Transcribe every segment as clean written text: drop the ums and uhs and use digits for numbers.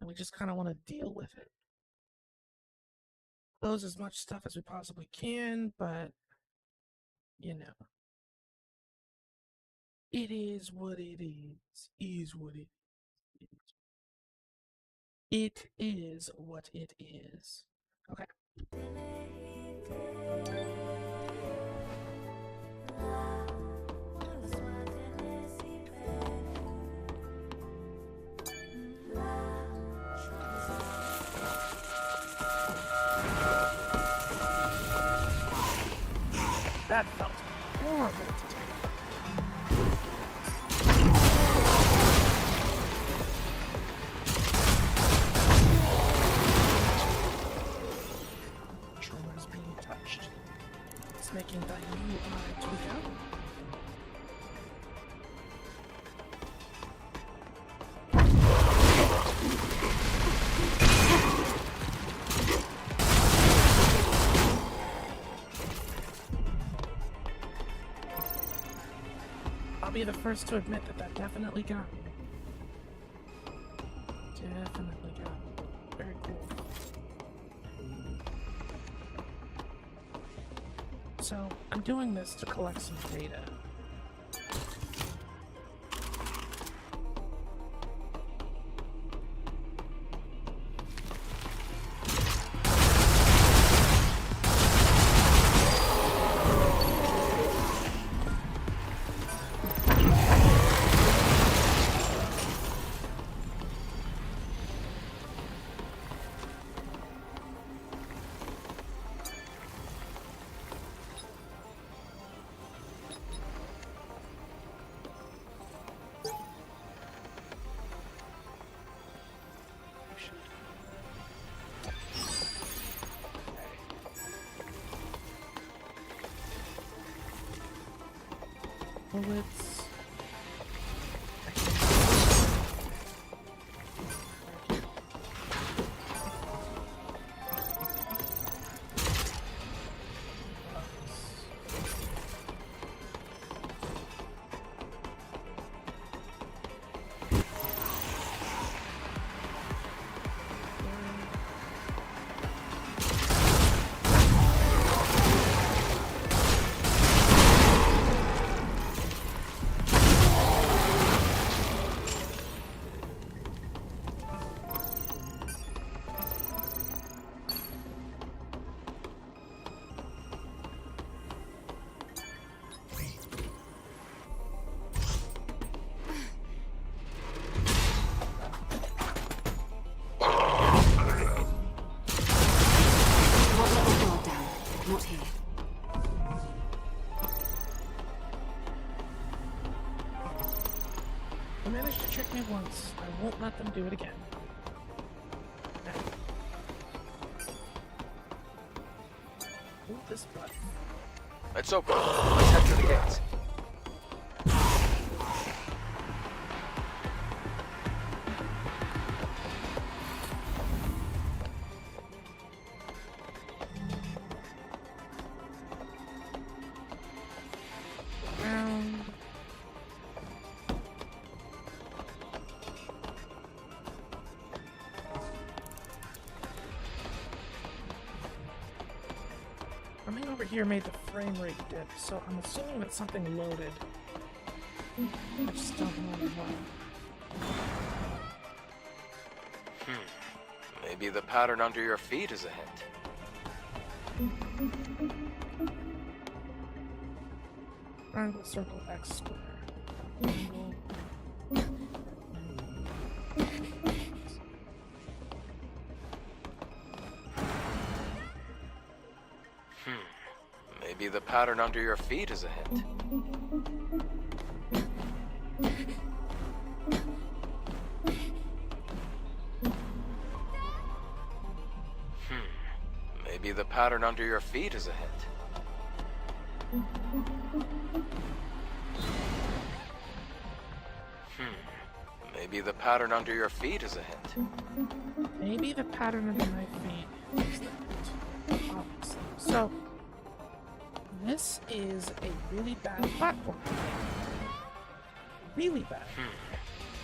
and we just kind of want to deal with it. Close as much stuff as we possibly can, but, you know. It is what it is what it is. It is what it is. Okay. That felt horrible to take. Trauma's being touched. It's making that UI tweak out. I'll be the first to admit that definitely got me. Definitely got me. Very cool. So, I'm doing this to collect some data. Bullets. Not here. They managed to trick me once. I won't let them do it again. Hold this button. It's open. Let's head to the gates. Coming over here made the frame rate dip, so I'm assuming that something loaded. I just don't know what. Maybe the pattern under your feet is a hint. Triangle, circle, X, square. Triangle. Maybe the pattern under your feet is a hint. Maybe the pattern under your feet is a hint. Maybe the pattern under your feet is a hint. Maybe the pattern under my feet is the hint. Obviously. So, this is a really bad platform. Really bad.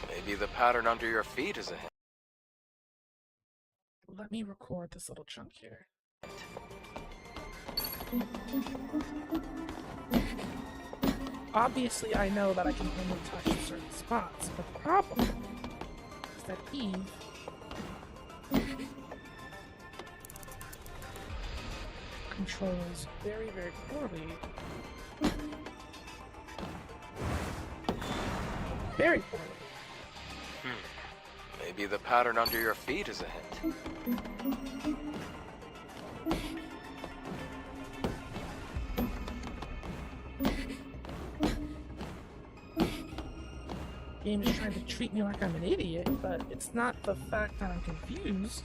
Maybe the pattern under your feet is a hint. let me record this little chunk here. Obviously, I know that I can only touch certain spots, but the problem is that Eve controls very, very poorly. Very poorly. Maybe the pattern under your feet is a hint. Game is trying to treat me like I'm an idiot, but it's not the fact that I'm confused.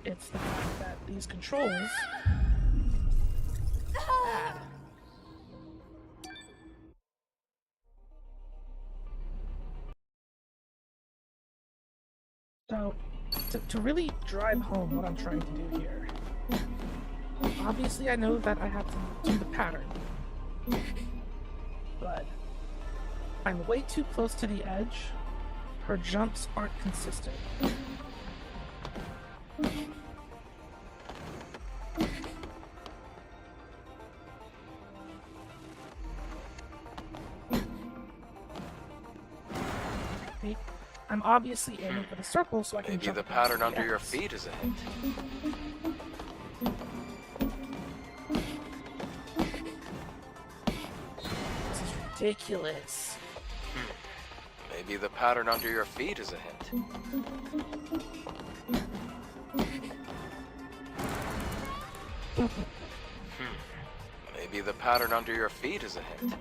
It's the fact that these controls... bad. So, to really drive home what I'm trying to do here, obviously I know that I have to do the pattern, but I'm way too close to the edge. Her jumps aren't consistent. Okay. I'm obviously aiming for the circle so I can Maybe jump the across pattern under your X. feet is a hint. This is ridiculous. Maybe the pattern under your feet is a hint. Maybe the pattern under your feet is a hint.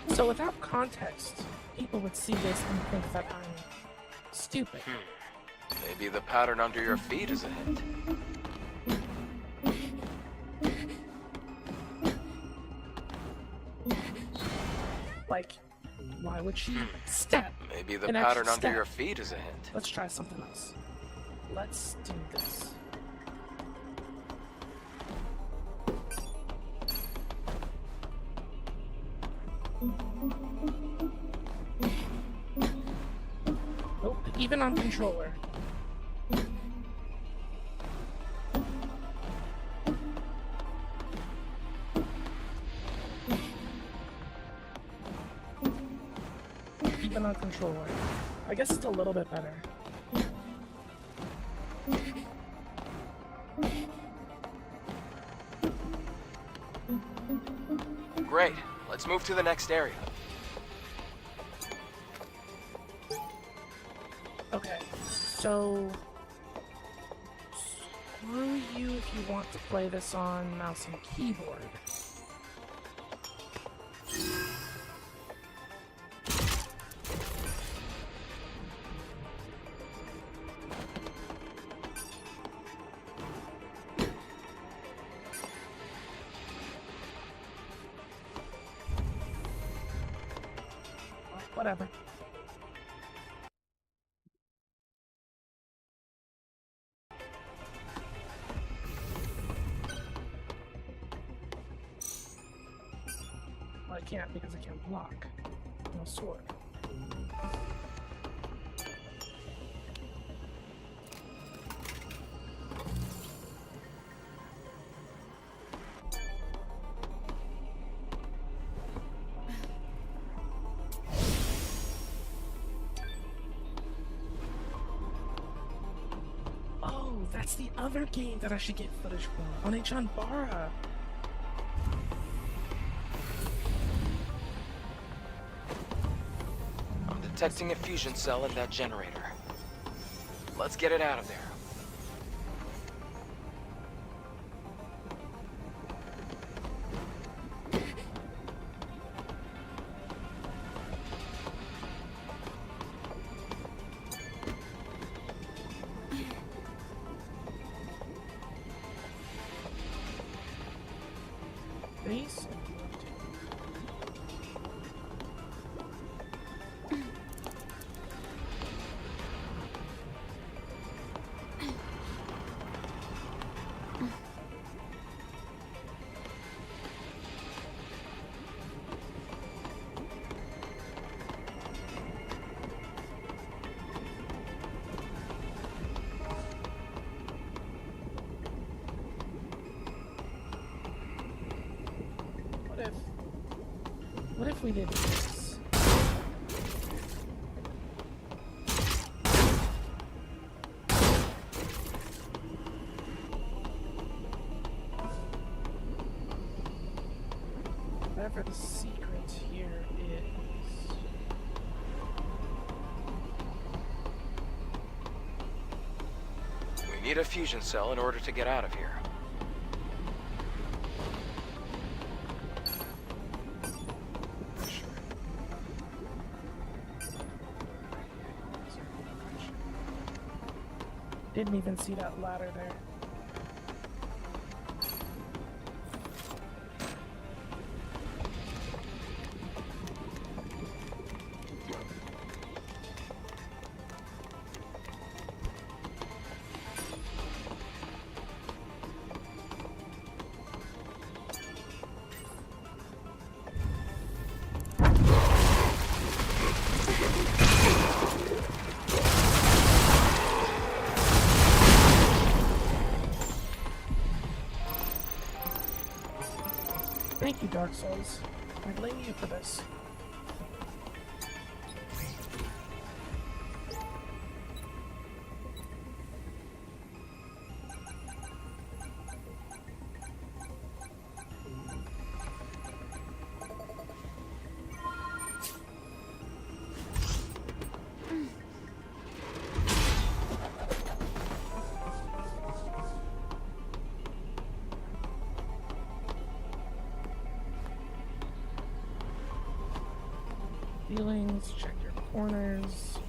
So without context, people would see this and think that I'm stupid. Maybe the pattern under your feet is a hint. Like, why would she step? Maybe the An pattern extra under step. your feet is a hint. Let's try something else. Let's do this. Nope, even on controller. Even on controller. I guess it's a little bit better. Great. Let's move to the next area. Okay, so screw you if you want to play this on mouse and keyboard. Whatever. Well, I can't because I can't block. No sword. Oh, that's the other game that I should get footage for on Bara. I'm detecting a fusion cell in that generator. Let's get it out of there. Base. if we did this? Whatever the secret here is. We need a fusion cell in order to get out of here. Didn't even see that ladder there. Thank you, Dark Souls. I blame you for this. Feelings, check your corners.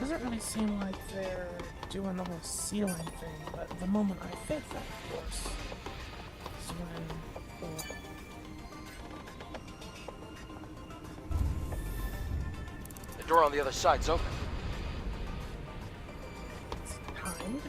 Doesn't really seem like they're doing the whole ceiling thing, but the moment I think that, of course, is when... The door on the other side's open. It's timed.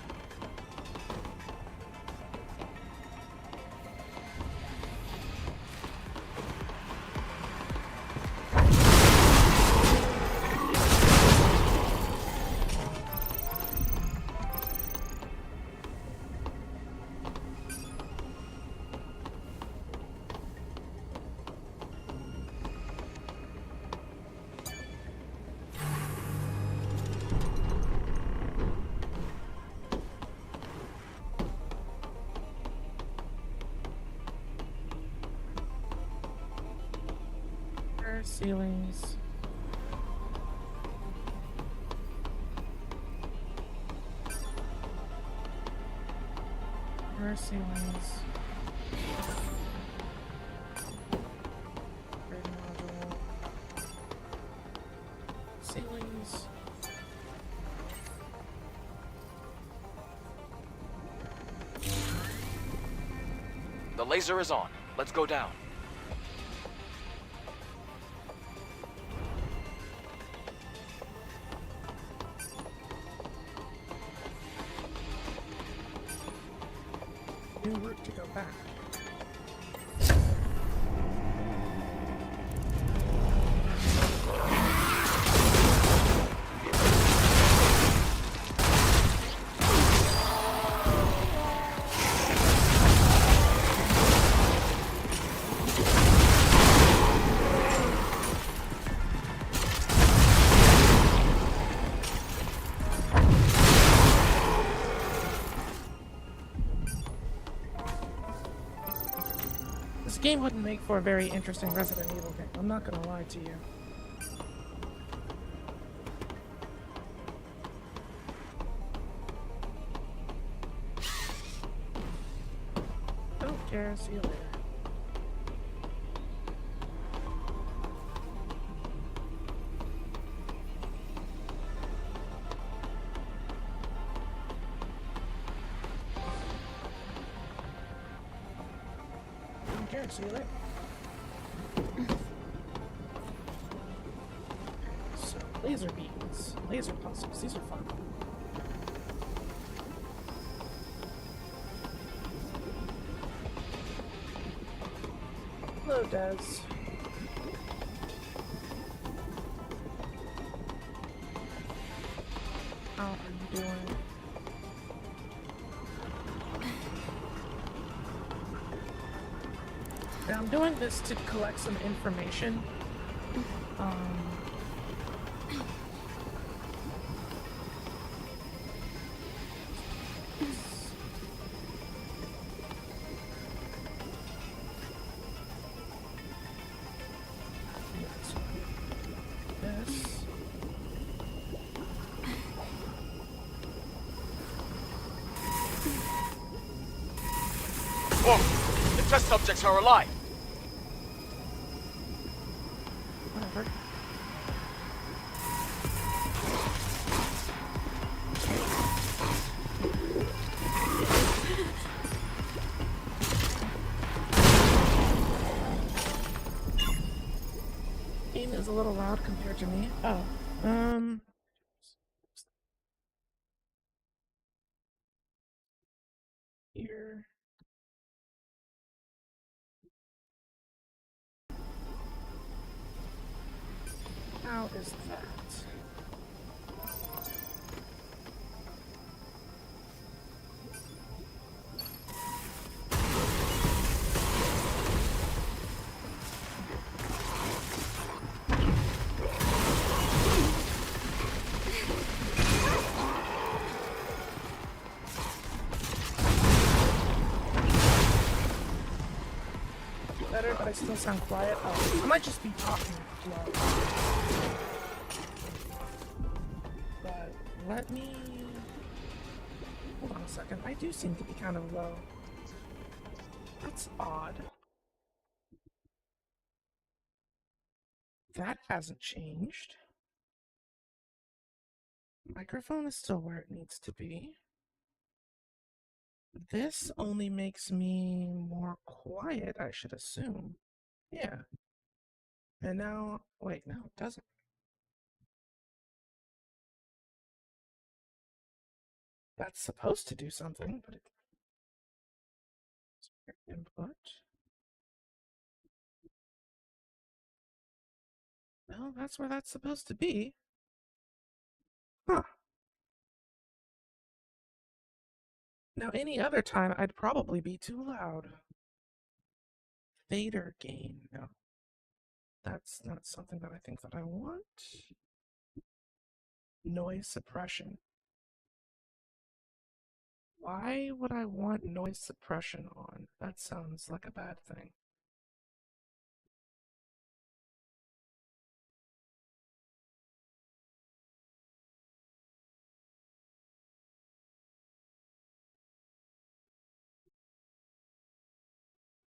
Ceilings. Where are ceilings? Grid module. Ceilings. The laser is on. Let's go down. New route to go back. This game wouldn't make for a very interesting Resident Evil game, I'm not gonna lie to you. Don't care, see you later. Don't care, see you later. So, laser beams. puzzles. Laser puzzles. These are fun. Hello, Des. How are you doing? Now, I'm doing this to collect some information. This. Whoa! The test subjects are alive! Whatever. Game is a little loud compared to me. Oh, here. How is that? Better, but I still sound quiet. Oh, I might just be talking loud. But let me... Hold on a second. I do seem to be kind of low. That's odd. That hasn't changed. Microphone is still where it needs to be. This only makes me more quiet, I should assume. Yeah. And now, wait, no, it doesn't. That's supposed to do something, but it... Input. Well, that's where that's supposed to be. Huh. Now, any other time, I'd probably be too loud. Fader gain. No. That's not something that I think that I want. Noise suppression. Why would I want noise suppression on? That sounds like a bad thing.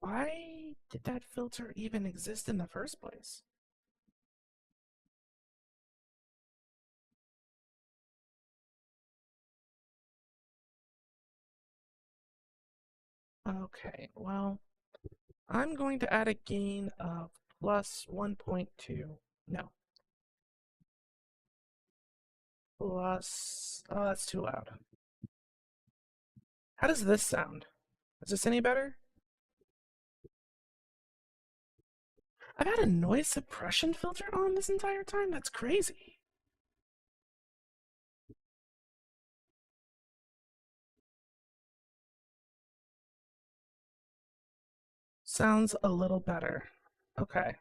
Why did that filter even exist in the first place? Okay, well, I'm going to add a gain of plus 1.2. No. Plus... Oh, that's too loud. How does this sound? Is this any better? I've had a noise suppression filter on this entire time? That's crazy. Sounds a little better. Okay.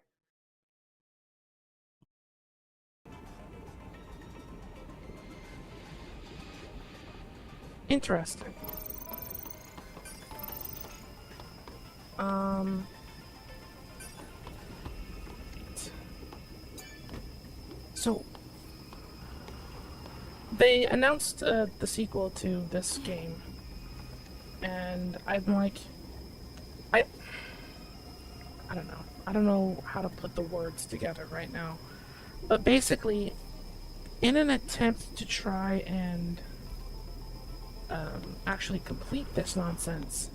Interesting. So they announced the sequel to this game, and I'm like, I don't know. I don't know how to put the words together right now. But basically, in an attempt to try and actually complete this nonsense,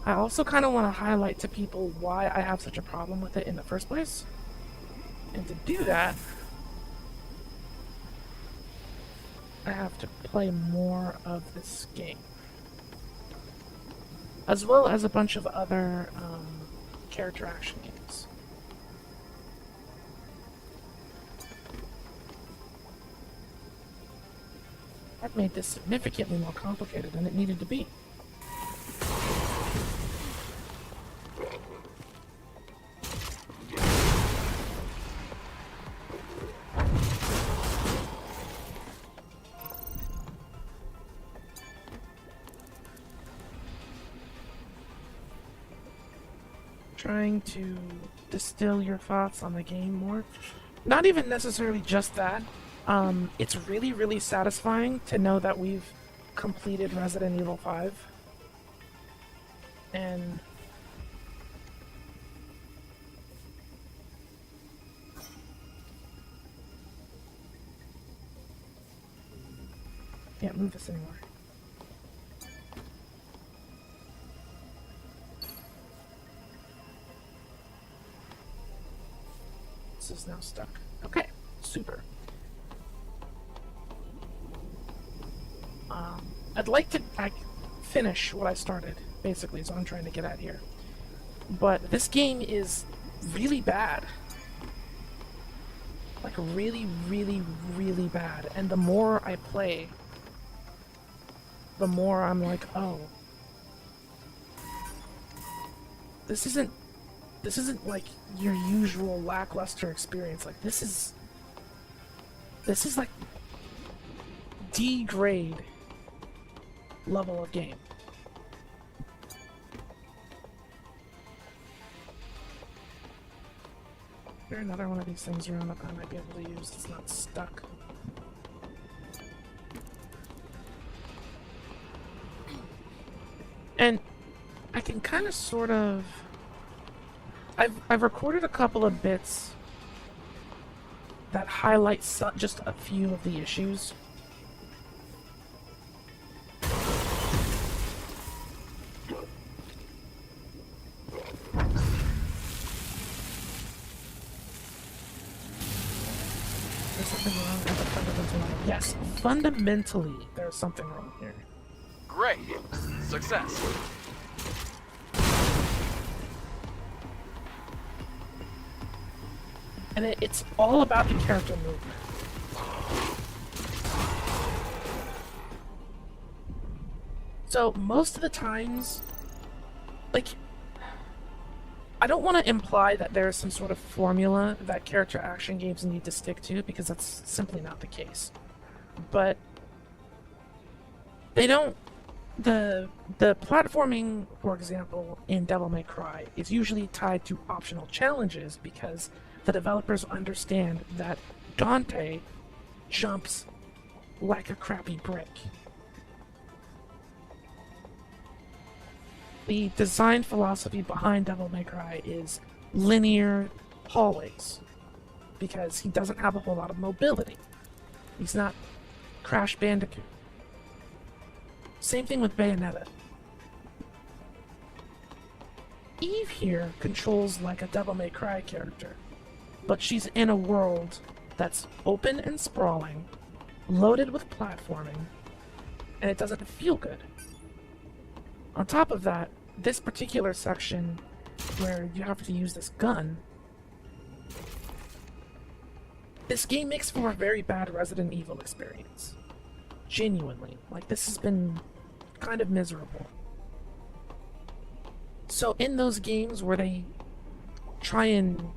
I also kind of want to highlight to people why I have such a problem with it in the first place. And to do that, I have to play more of this game. As well as a bunch of other character action games. That made this significantly more complicated than it needed to be. Trying to distill your thoughts on the game more. Not even necessarily just that. It's really, really satisfying to know that we've completed Resident Evil 5. And can't move this anymore. This is now stuck. Okay, super. I'd like to finish what I started, basically, is what I'm trying to get at here. But this game is really bad. Like, really, really, really bad. And the more I play, the more I'm like, oh. This isn't like your usual lackluster experience. Like, this is like D grade level of game. Is there another one of these things around that I might be able to use that's not stuck? And I can kind of sort of... I've recorded a couple of bits that highlight just a few of the issues. There's something wrong with the fundamental line. Yes, fundamentally, there's something wrong here. Great. Success. And it's all about the character movement. So most of the times, like, I don't want to imply that there's some sort of formula that character action games need to stick to, because that's simply not the case. But they don't... The platforming, for example, in Devil May Cry is usually tied to optional challenges because the developers understand that Dante jumps like a crappy brick. The design philosophy behind Devil May Cry is linear hallways, because he doesn't have a whole lot of mobility. He's not Crash Bandicoot. Same thing with Bayonetta. Eve here controls like a Devil May Cry character, but she's in a world that's open and sprawling, loaded with platforming, and it doesn't feel good. On top of that, this particular section where you have to use this gun, this game makes for a very bad Resident Evil experience. Genuinely. Like, this has been kind of miserable. So in those games where they try and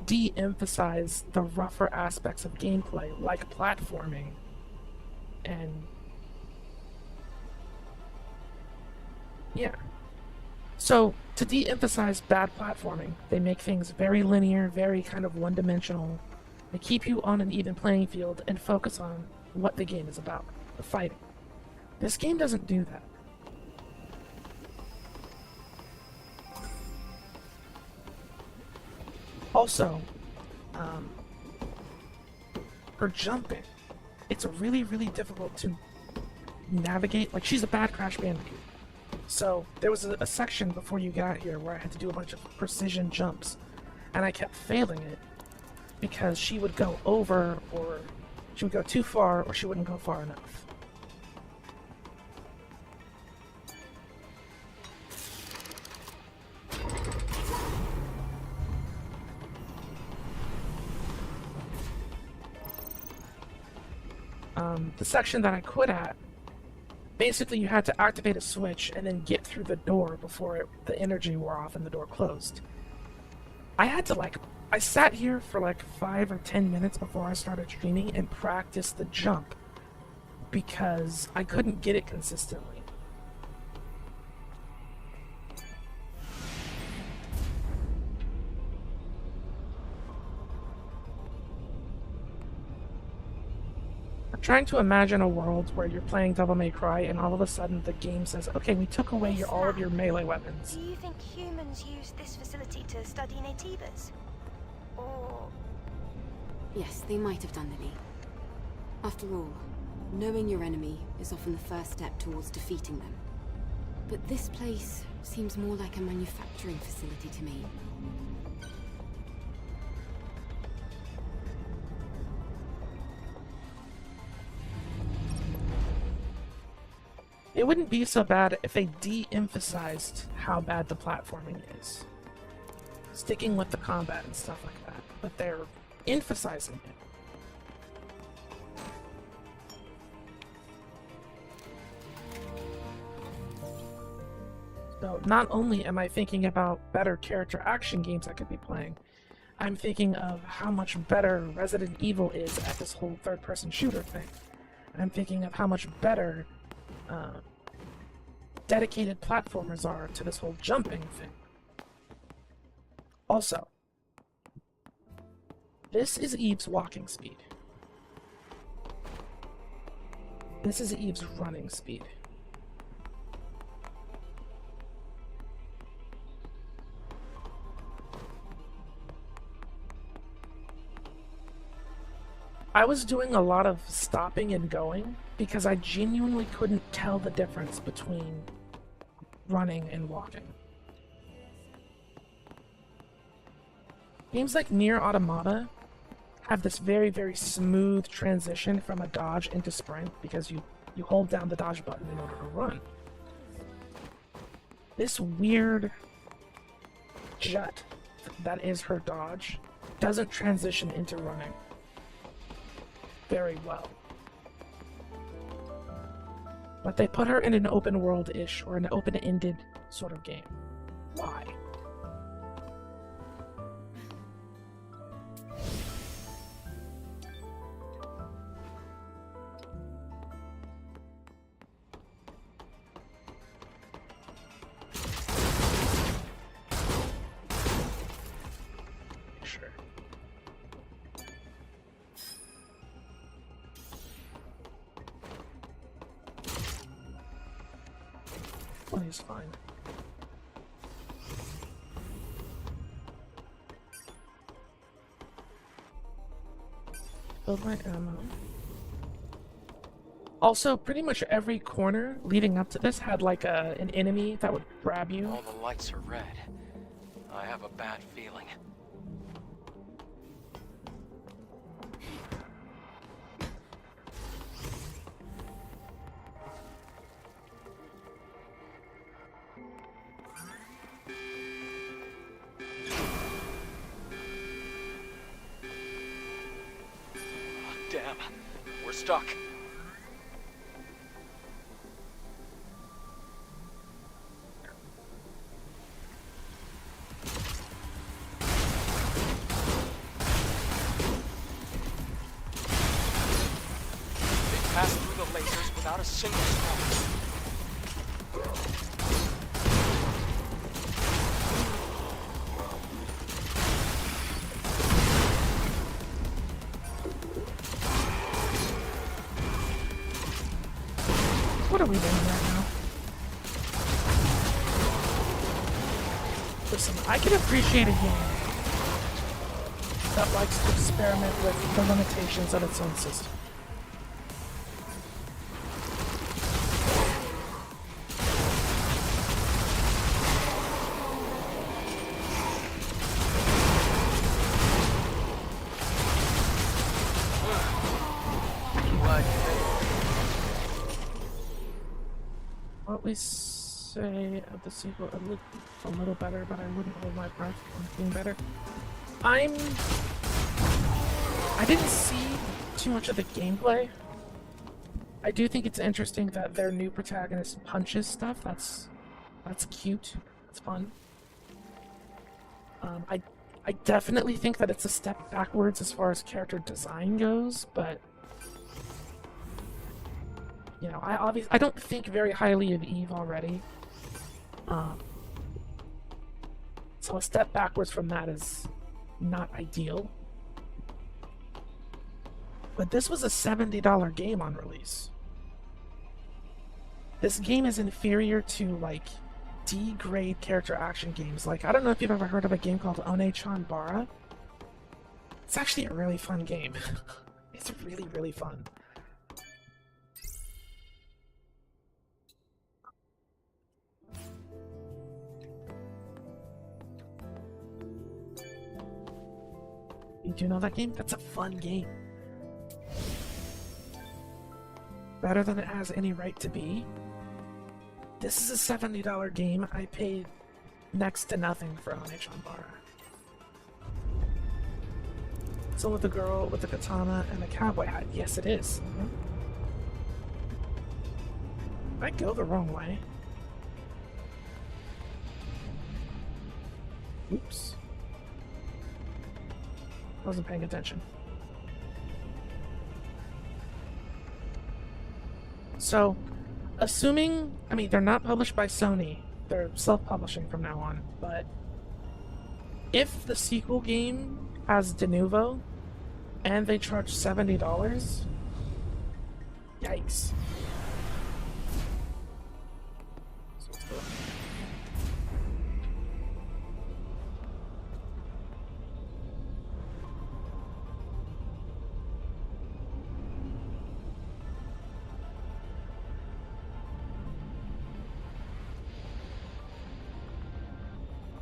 de-emphasize the rougher aspects of gameplay, like platforming, and yeah. So, to de-emphasize bad platforming, they make things very linear, very kind of one-dimensional. They keep you on an even playing field and focus on what the game is about, the fighting. This game doesn't do that. Also, her jumping, it's really, really difficult to navigate. Like, she's a bad Crash Bandicoot. So, there was a section before you got here where I had to do a bunch of precision jumps, and I kept failing it because she would go over or She would go too far, or she wouldn't go far enough. The section that I quit at, basically you had to activate a switch and then get through the door before the energy wore off and the door closed. I had to I sat here for like 5 or 10 minutes before I started streaming and practiced the jump because I couldn't get it consistently. I'm trying to imagine a world where you're playing Devil May Cry and all of a sudden the game says, okay, we took away all of your melee weapons. Do you think humans use this facility to study Nativas? Or... Yes, they might have done, Lily. After all, knowing your enemy is often the first step towards defeating them. But this place seems more like a manufacturing facility to me. It wouldn't be so bad if they de-emphasized how bad the platforming is. Sticking with the combat and stuff like that. But they're emphasizing it. So not only am I thinking about better character action games I could be playing, I'm thinking of how much better Resident Evil is at this whole third-person shooter thing. I'm thinking of how much better dedicated platformers are to this whole jumping thing. Also, this is Eve's walking speed. This is Eve's running speed. I was doing a lot of stopping and going because I genuinely couldn't tell the difference between running and walking. Games like Nier Automata have this very, very smooth transition from a dodge into sprint because you hold down the dodge button in order to run. This weird jut that is her dodge doesn't transition into running very well. But they put her in an open world-ish or an open-ended sort of game. Why? Sure. He's fine. Build my ammo. Also, pretty much every corner leading up to this had like an enemy that would grab you. All the lights are red. I have a bad feeling. Damn, we're stuck. They passed through the lasers without a single scratch. What are we doing right now? Listen, I can appreciate a game that likes to experiment with the limitations of its own system. what we say of the sequel, it looked a little better, but I wouldn't hold my breath on being better. I didn't see too much of the gameplay. I do think it's interesting that their new protagonist punches stuff. That's cute. That's fun. I definitely think that it's a step backwards as far as character design goes, but you know, I don't think very highly of Eve already. So a step backwards from that is not ideal. But this was a $70 game on release. This game is inferior to, like, D-grade character action games. Like, I don't know if you've ever heard of a game called One-chan Bara. It's actually a really fun game. It's really, really fun. You do know that game? That's a fun game. Better than it has any right to be. This is a $70 game. I paid next to nothing for One-chan Bara. So with the girl with the katana and the cowboy hat. Yes, it is. I go the wrong way. Oops. Wasn't paying attention. So, assuming, I mean, they're not published by Sony, they're self-publishing from now on, but if the sequel game has de novo and they charge $70, yikes. So let's go.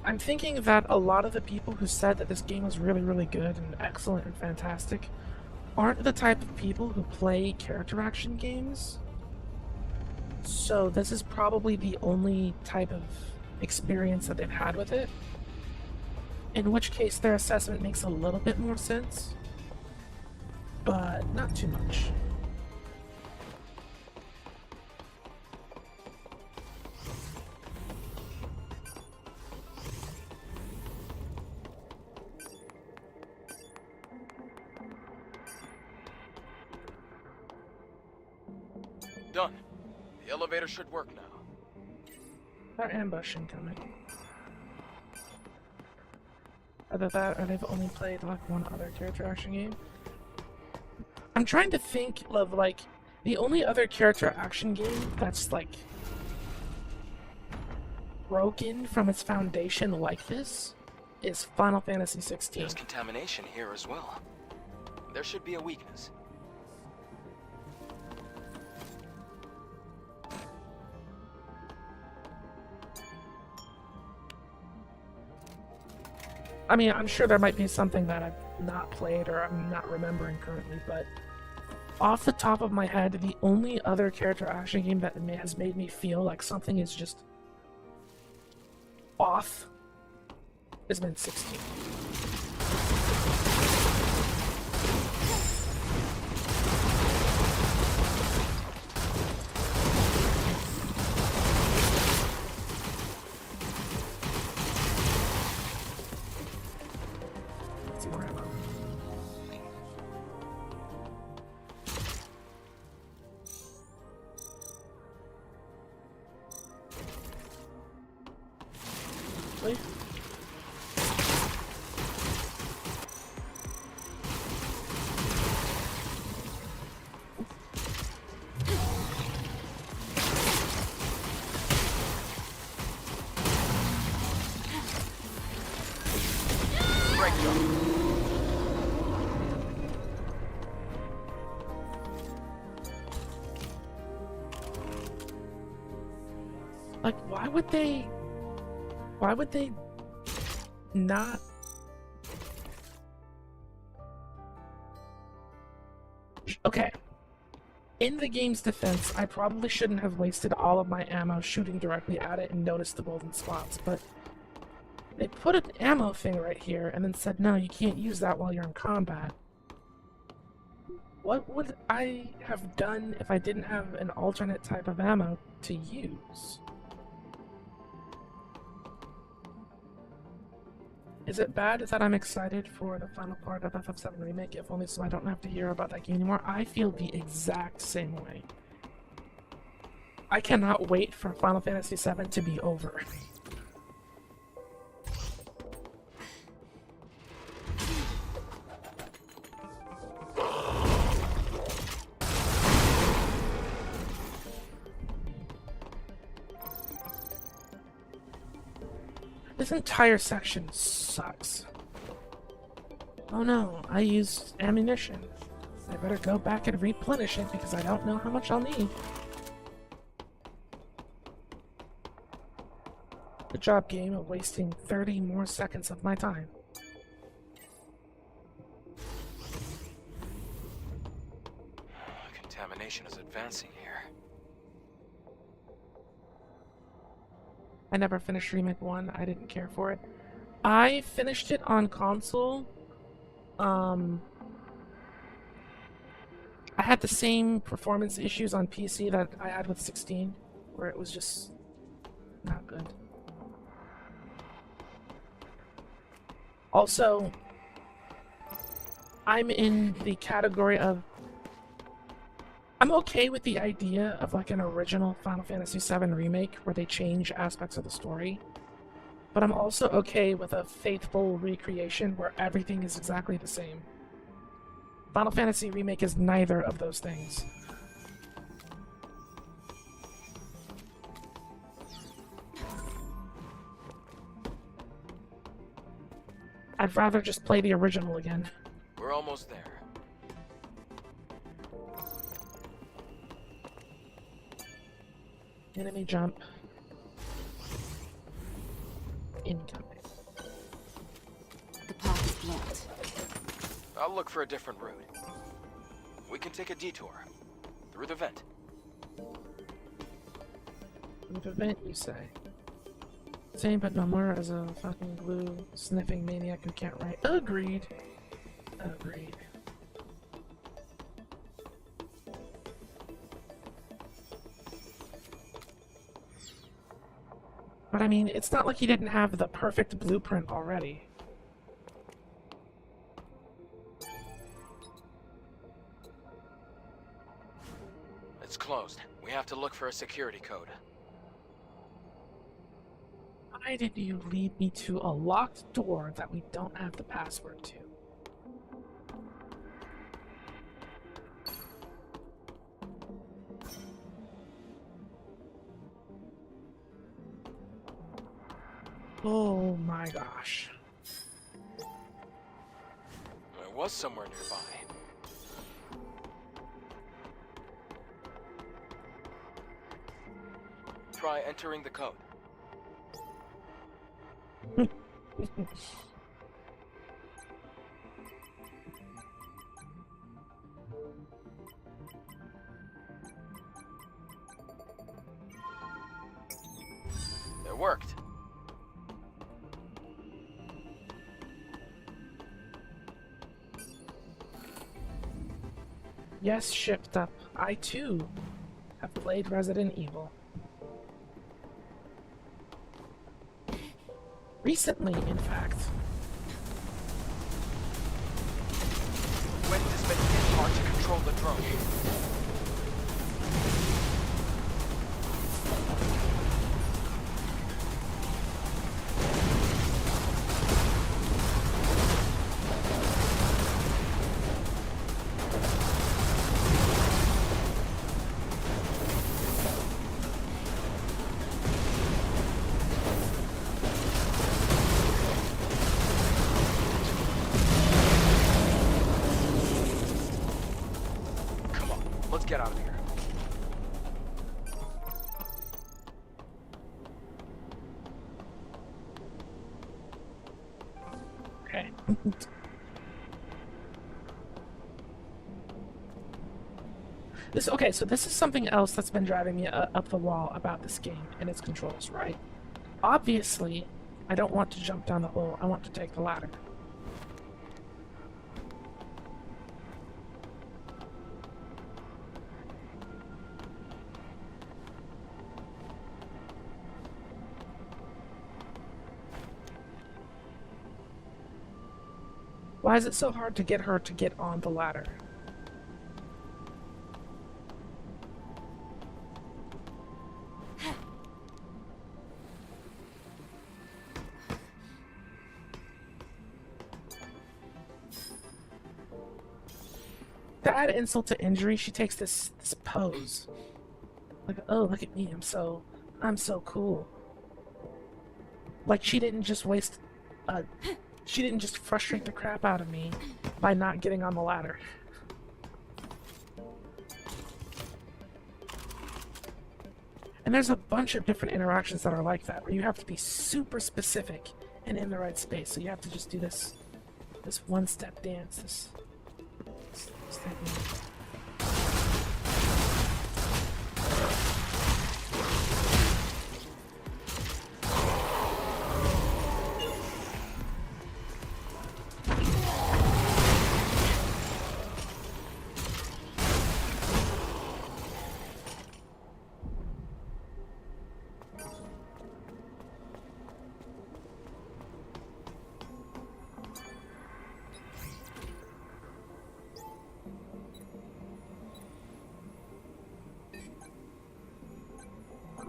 I'm thinking that a lot of the people who said that this game was really, really good and excellent and fantastic aren't the type of people who play character action games. So this is probably the only type of experience that they've had with it. In which case their assessment makes a little bit more sense, but not too much. Done. The elevator should work now. Our ambush incoming. Either that, or they've only played like one other character action game. I'm trying to think of like the only other character action game that's like broken from its foundation like this is Final Fantasy 16. There's contamination here as well. There should be a weakness. I mean, I'm sure there might be something that I've not played or I'm not remembering currently, but off the top of my head, the only other character action game that has made me feel like something is just off has been 16. Like, why would they not? Okay. In the game's defense, I probably shouldn't have wasted all of my ammo shooting directly at it and noticed the golden spots, but they put an ammo thing right here and then said, no, you can't use that while you're in combat. What would I have done if I didn't have an alternate type of ammo to use? Is it bad that I'm excited for the final part of FF7 Remake, if only so I don't have to hear about that game anymore? I feel the exact same way. I cannot wait for Final Fantasy VII to be over. This entire section sucks. Oh no, I used ammunition. I better go back and replenish it because I don't know how much I'll need. Good job, game, of wasting 30 more seconds of my time. Contamination is advancing here. I never finished Remake 1. I didn't care for it. I finished it on console. I had the same performance issues on PC that I had with 16, where it was just not good. Also, I'm in the category of I'm okay with the idea of like an original Final Fantasy VII Remake where they change aspects of the story, but I'm also okay with a faithful recreation where everything is exactly the same. Final Fantasy Remake is neither of those things. I'd rather just play the original again. We're almost there. Enemy jump. Incoming. The path is blocked. I'll look for a different route. We can take a detour. Through the vent. Through the vent, you say? Same but no more as a fucking glue sniffing maniac who can't write. Agreed. Agreed. But I mean, it's not like he didn't have the perfect blueprint already. It's closed. We have to look for a security code. Why did you lead me to a locked door that we don't have the password to? Oh my gosh. It was somewhere nearby. Try entering the code. It worked. Yes, shipped up. I too have played Resident Evil. Recently, in fact. When it has been hit hard to control the drone. Let's get out of here. Okay. This okay, so this is something else that's been driving me up the wall about this game and its controls, right? Obviously, I don't want to jump down the hole. I want to take the ladder. Why is it so hard to get her to get on the ladder? To add insult to injury, she takes this pose. Like, oh, look at me, I'm so cool. Like she didn't just she didn't just frustrate the crap out of me by not getting on the ladder. And there's a bunch of different interactions that are like that, where you have to be super specific and in the right space. So you have to just do this one-step dance, this thing.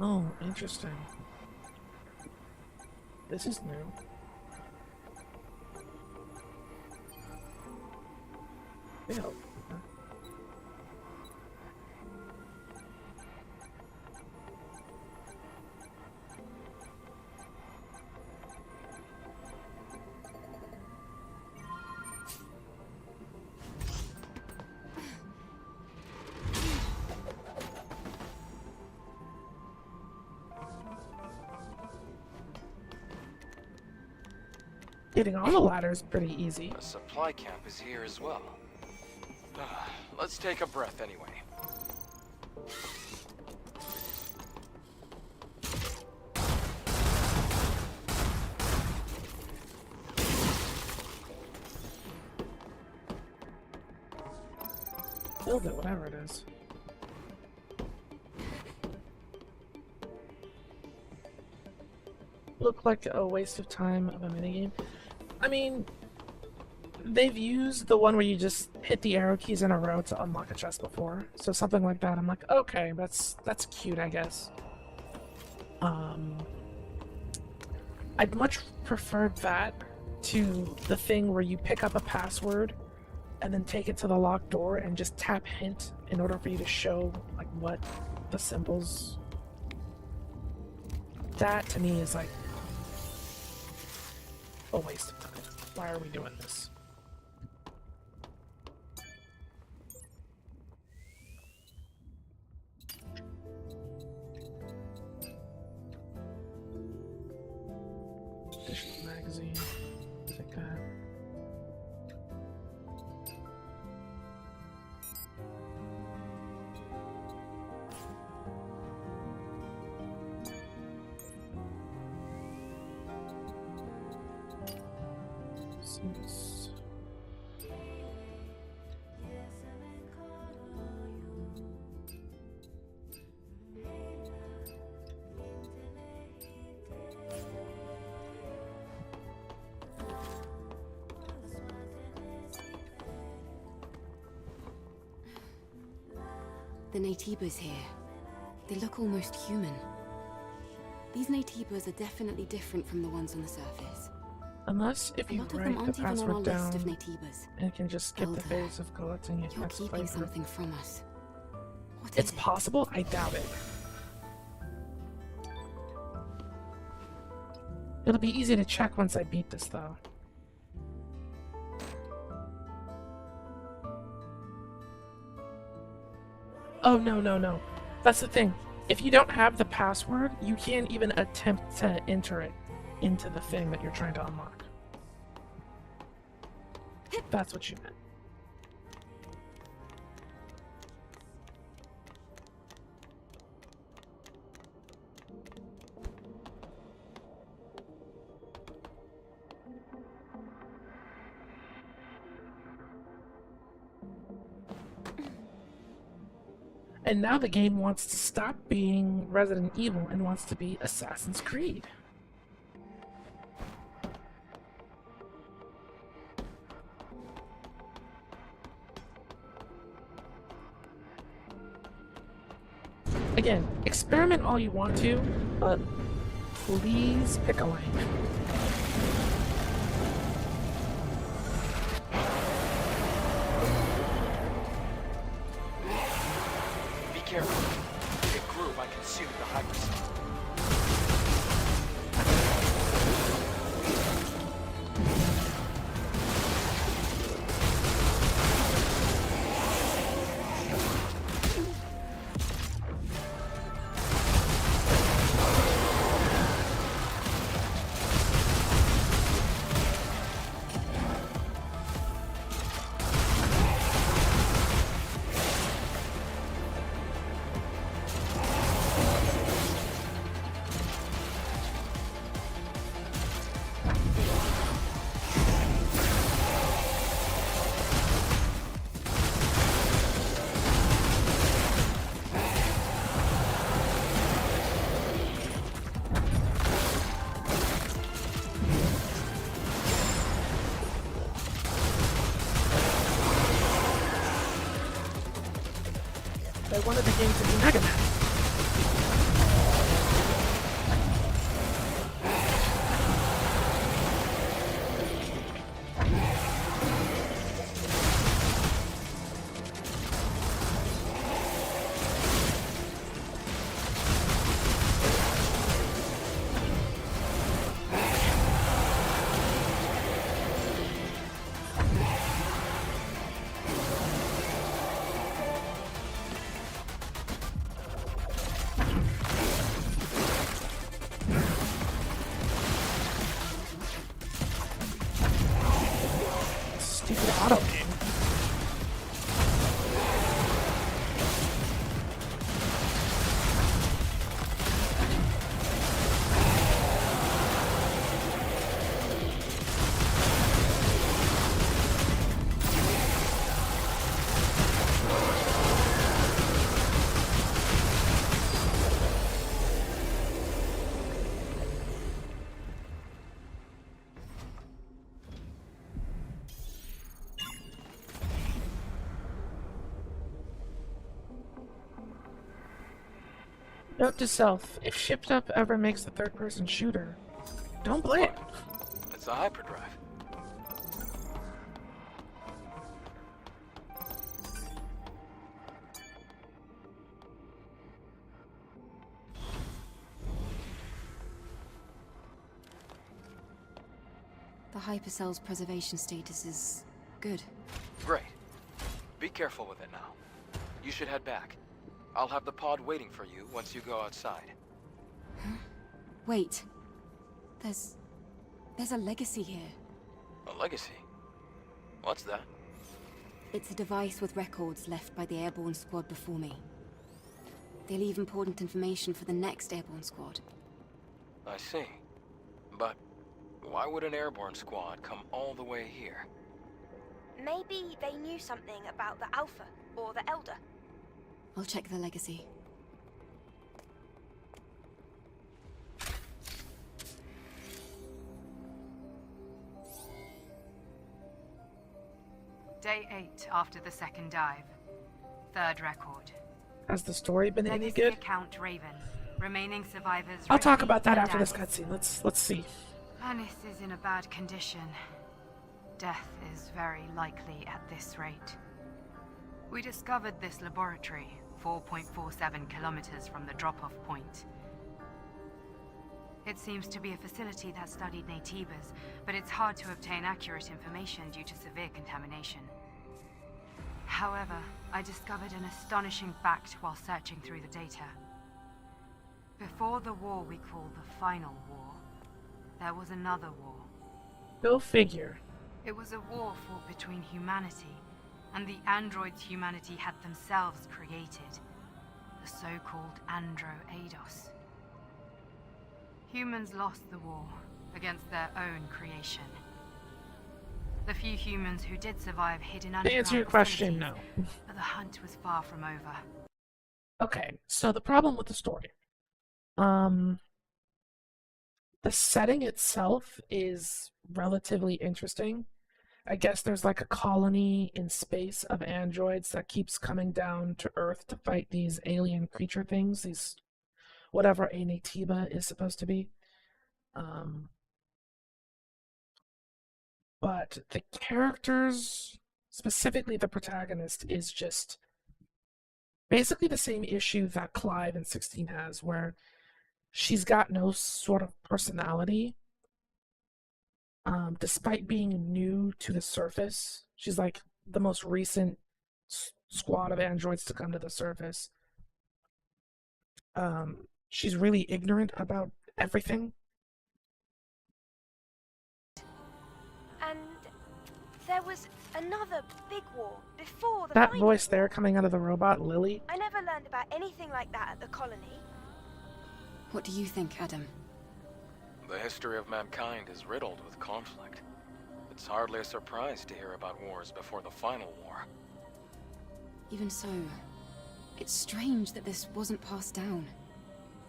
Oh, interesting. This is new. Yeah. Getting on the ladder is pretty easy. The supply camp is here as well. Let's take a breath anyway. Build it, whatever it is. Look like a waste of time of a minigame. I mean, they've used the one where you just hit the arrow keys in a row to unlock a chest before, so something like that. I'm like, okay, that's cute, I guess. I'd much prefer that to the thing where you pick up a password and then take it to the locked door and just tap hint in order for you to show like what the symbols. That to me is like a waste of time. Why are we doing this? Additional magazine. Take that. Seems... The Naytibas here. They look almost human. These Naytibas are definitely different from the ones on the surface. Unless if A you lot of them write the aren't even on our password list of down Naytibas. and can just skip the Elder, phase of collecting it. You're That's keeping flavor. something from us. What It's is it? possible? I doubt it. It'll be easy to check once I beat this, though. Oh, no. That's the thing. If you don't have the password, you can't even attempt to enter it into the thing that you're trying to unlock. That's what you meant. And now the game wants to stop being Resident Evil and wants to be Assassin's Creed. Again, experiment all you want to, but please pick a lane. Be careful. It grew by consuming the hyperspace. I wanted the game to be Mega Man. Stupid auto game. Note to self, if Shipped Up ever makes a third-person shooter, don't play it. It's a hyperdrive. The hypercell's preservation status is good. Great. Be careful with it now. You should head back. I'll have the pod waiting for you once you go outside. Wait. There's a legacy here. A legacy? What's that? It's a device with records left by the airborne squad before me. They leave important information for the next airborne squad. I see. But why would an airborne squad come all the way here? Maybe they knew something about the Alpha or the Elder. I'll check the legacy. Day 8 after the second dive. Third record. Has the story been any Legacy good? account Raven. Remaining survivors. I'll talk ready about that for after this death. cutscene. Let's see. Anis is in a bad condition. Death is very likely at this rate. We discovered this laboratory 4.47 kilometers from the drop-off point. It seems to be a facility that studied Naytibas, but it's hard to obtain accurate information due to severe contamination. However, I discovered an astonishing fact while searching through the data. Before the war we call the Final War, there was another war. Go figure. It was a war fought between humanity and the androids humanity had themselves created, the so-called Andro-Eidos. Humans lost the war against their own creation. The few humans who did survive hid in To underground answer your question, facilities, no. but the hunt was far from over. Okay, so the problem with the story. Um, the setting itself is relatively interesting. I guess there's like a colony in space of androids that keeps coming down to Earth to fight these alien creature things, these whatever a Natiba is supposed to be. Um, but the characters, specifically the protagonist, is just basically the same issue that Clive in 16 has, where she's got no sort of personality. Despite being new to the surface, she's like the most recent squad of androids to come to the surface. She's really ignorant about everything. And there was another big war before the That final voice war. there coming out of the robot, Lily, I never learned about anything like that at the colony. What do you think, Adam? The history of mankind is riddled with conflict. It's hardly a surprise to hear about wars before the final war. Even so, it's strange that this wasn't passed down.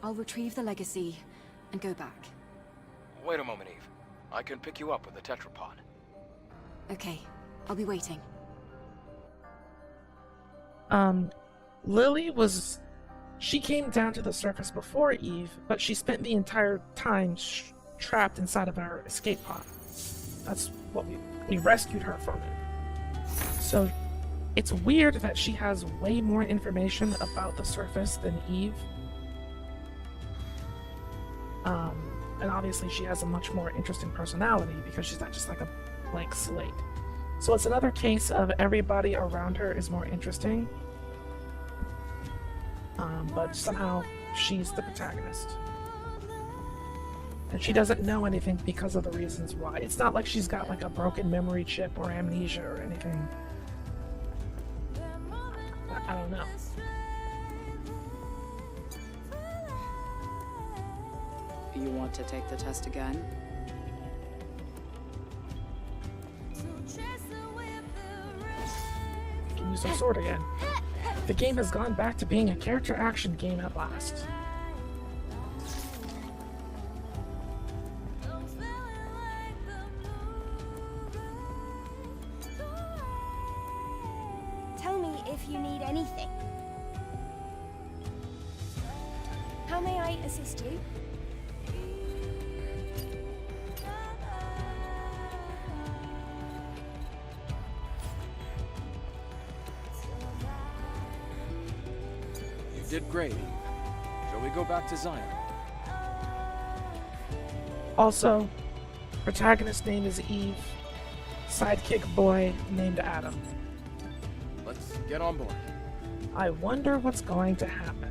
I'll retrieve the legacy and go back. Wait a moment, Eve. I can pick you up with the tetrapod. Okay, I'll be waiting. Lily was... She came down to the surface before Eve, but she spent the entire time trapped inside of our escape pod. That's what we rescued her from it. So it's weird that she has way more information about the surface than Eve. And obviously she has a much more interesting personality because she's not just like a blank slate. So it's another case of everybody around her is more interesting. But somehow she's the protagonist. And she doesn't know anything because of the reasons why. It's not like she's got like a broken memory chip or amnesia or anything. I don't know. You want to take the test again? You can use her sword again. The game has gone back to being a character action game at last. Tell me if you need anything. How may I assist you? You did great, Eve. Shall we go back to Zion? Also, protagonist name is Eve. Sidekick boy named Adam. Let's get on board. I wonder what's going to happen.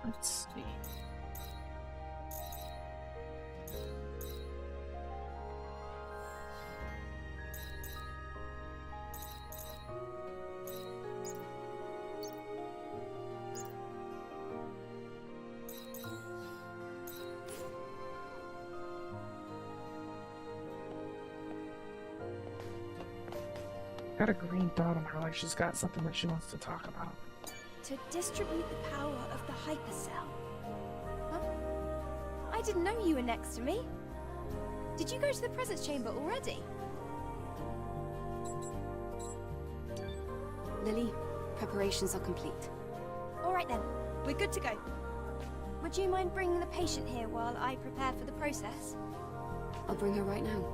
Let's see. Got a green dot on her like she's got something that she wants to talk about. To distribute the power of the hypercell. Huh? I didn't know you were next to me. Did you go to the presence chamber already? Lily, preparations are complete. All right then, we're good to go. Would you mind bringing the patient here while I prepare for the process? I'll bring her right now.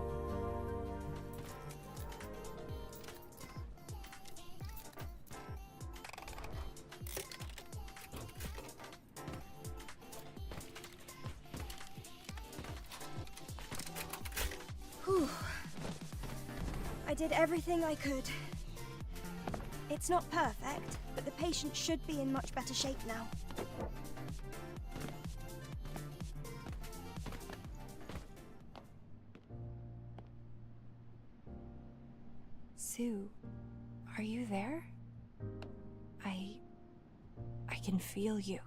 did everything I could. It's not perfect, but the patient should be in much better shape now. Sue, are you there? I can feel you.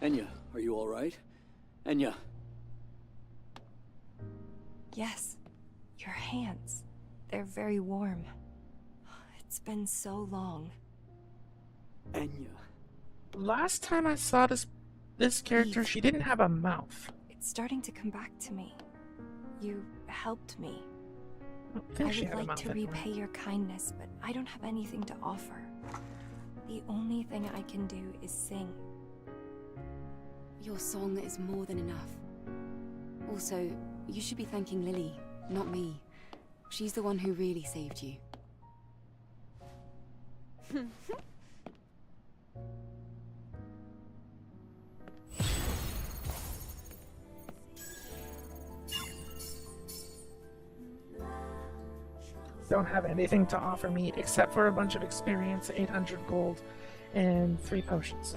Enya, are you all right? Enya. Yes, your hands. They're very warm. It's been so long. Enya. Last time I saw this character, she didn't have a mouth. It's starting to come back to me. You helped me. I I think she would had a like mouth to anyway. repay your kindness, but I don't have anything to offer. The only thing I can do is sing. Your song is more than enough. Also, you should be thanking Lily, not me. She's the one who really saved you. Don't have anything to offer me except for a bunch of experience, 800 gold, and 3 potions.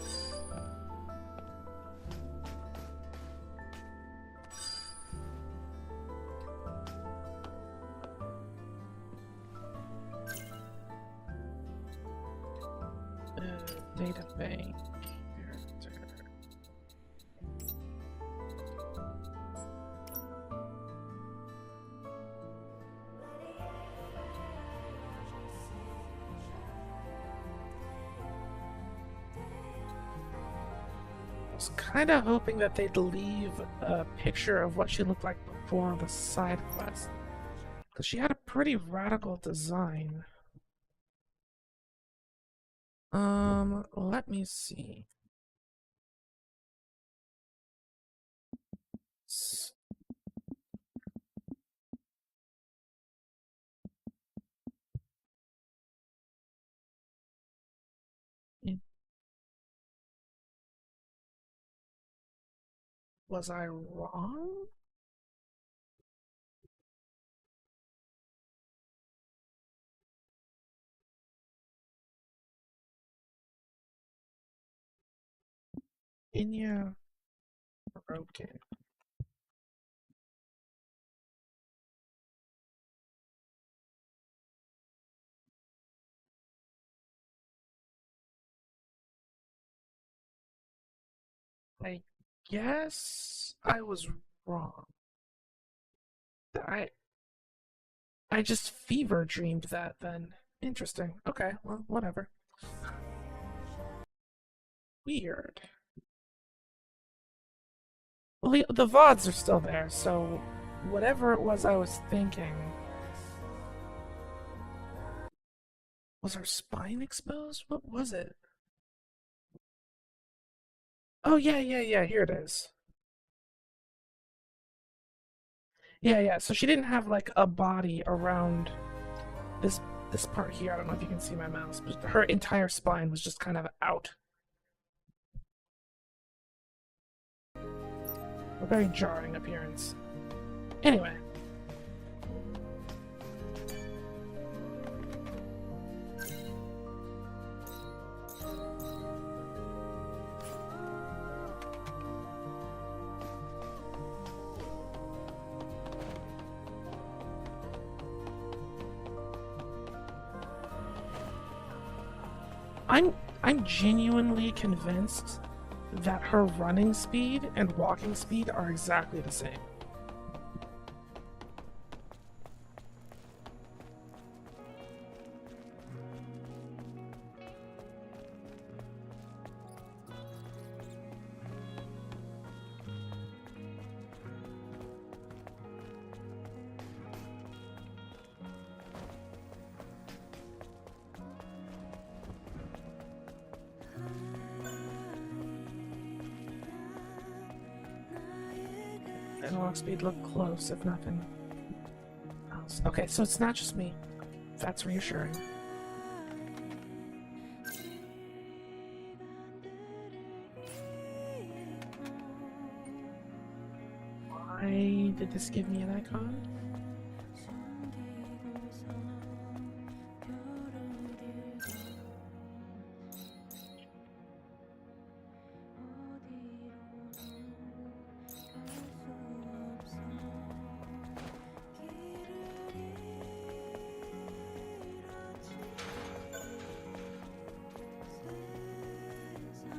Data bank. Character. I was kind of hoping that they'd leave a picture of what she looked like before the side quest, because she had a pretty radical design. Let me see. Was I wrong? Inya broken. I guess I was wrong. I just fever dreamed that then. Interesting. Okay, well, whatever. Weird. Well, the VODs are still there, so whatever it was I was thinking. Was her spine exposed? What was it? Oh, yeah, here it is. Yeah, so she didn't have, like, a body around this part here. I don't know if you can see my mouse, but her entire spine was just kind of out. A very jarring appearance. Anyway. I'm genuinely convinced that her running speed and walking speed are exactly the same. And walk speed look close, if nothing else. Okay, so it's not just me. That's reassuring. Why did this give me an icon?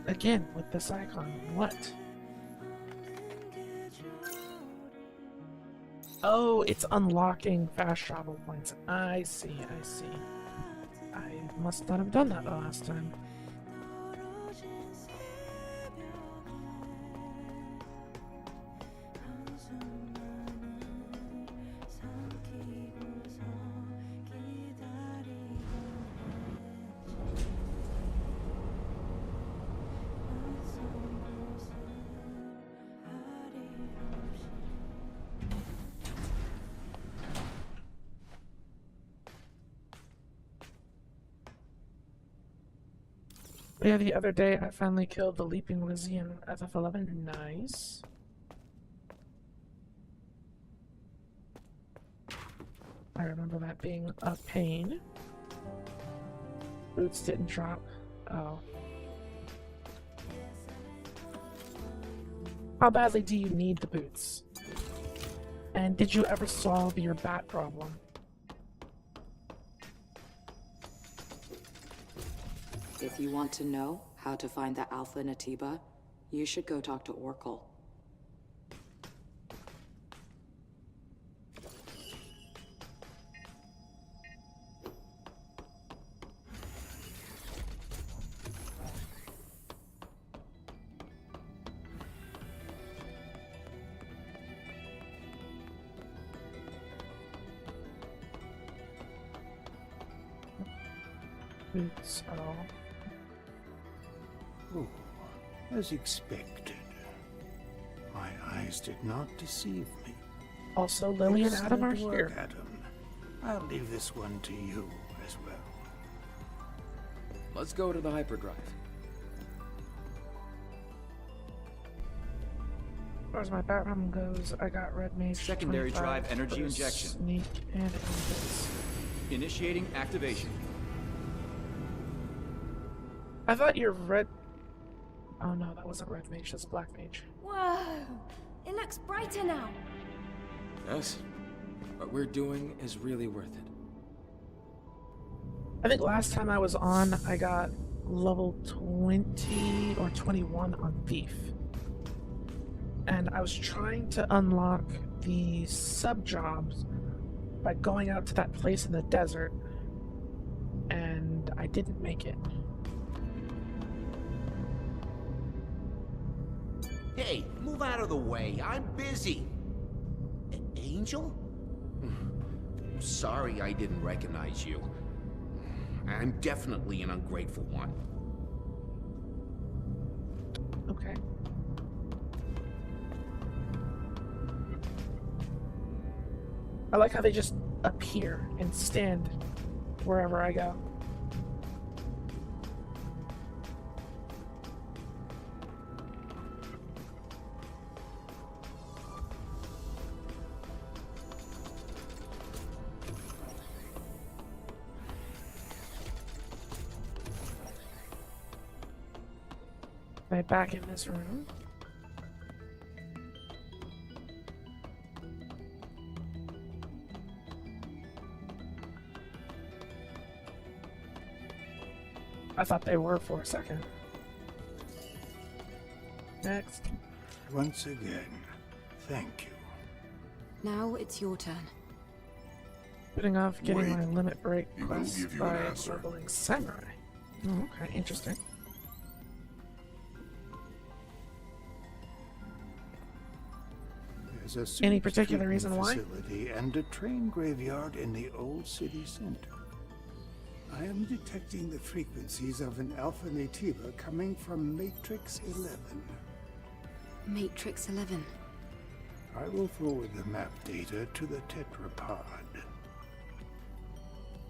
again with this icon. What? Oh, it's unlocking fast travel points. I see, I see. I must not have done that the last time. Yeah, the other day I finally killed the Leaping Lizzie in FF11. Nice. I remember that being a pain. Boots didn't drop. Oh. How badly do you need the boots? And did you ever solve your bat problem? If you want to know how to find the Alpha Natiba, you should go talk to Oracle. Boots at all. Oh, as expected. My eyes did not deceive me. Also, Lily and Adam are Excellent work, here. Adam. I'll leave this one to you as well. Let's go to the hyperdrive. As far as my Batman goes, I got Red Mage. Secondary 25 drive energy for injection. Sneak and Invis. Initiating activation. I thought your red. Oh no, that wasn't Red Mage, that's Black Mage. Whoa! It looks brighter now. Yes. What we're doing is really worth it. I think last time I was on, I got level 20 or 21 on Thief. And I was trying to unlock the sub-jobs by going out to that place in the desert. And I didn't make it. Hey, move out of the way. I'm busy. Angel? Sorry I didn't recognize you. I'm definitely an ungrateful one. Okay. I like how they just appear and stand wherever I go. Right back in this room. I thought they were for a second. Next. Once again, thank you. Now it's your turn. Putting off getting Wait. my limit break He will quest give you by an answer. leveling samurai. Oh, okay, interesting. There's a Any sewage particular treatment reason why? facility and a train graveyard in the old city center. I am detecting the frequencies of an Alpha Natiba coming from Matrix 11. Matrix 11. I will forward the map data to the tetrapod.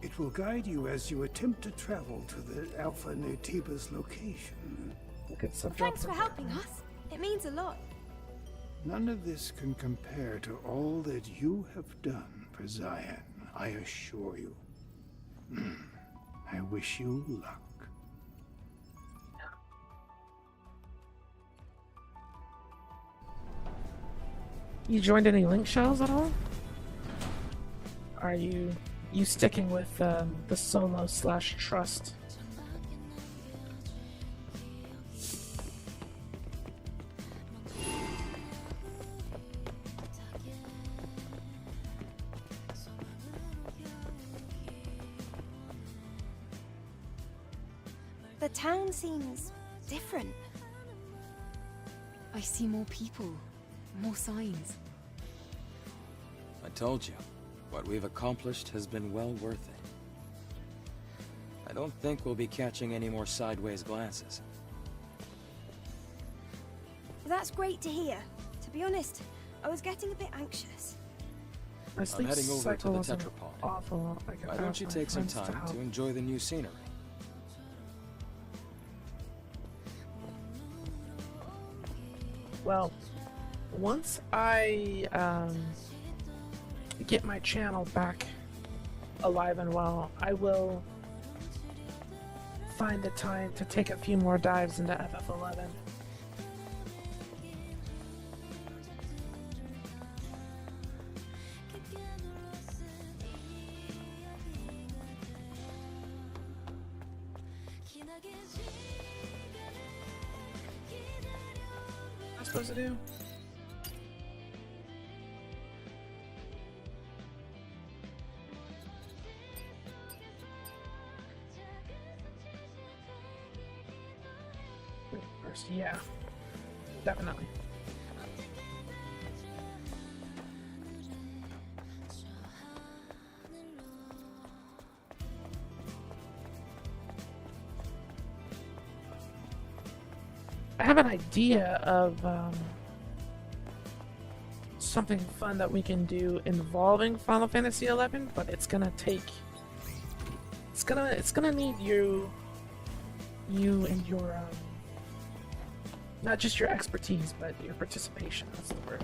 It will guide you as you attempt to travel to the Alpha Natiba's location. Thanks for helping us. It means a lot. None of this can compare to all that you have done for Zion, I assure you. I wish you luck. You joined any link shells at all? Are you sticking with the solo/trust? The town seems different. I see more people, more signs. I told you, what we've accomplished has been well worth it. I don't think we'll be catching any more sideways glances. That's great to hear. To be honest, I was getting a bit anxious. My I'm sleep heading over to cycle the wasn't Tetrapod. awful. I could Why don't ask you my take some friends to time help. to enjoy the new scenery? Well, once I get my channel back alive and well, I will find the time to take a few more dives into FF11. What am I supposed to do? First, yeah, definitely. I have an idea of something fun that we can do involving Final Fantasy XI, but it's gonna need you and your not just your expertise, but your participation. That's the word.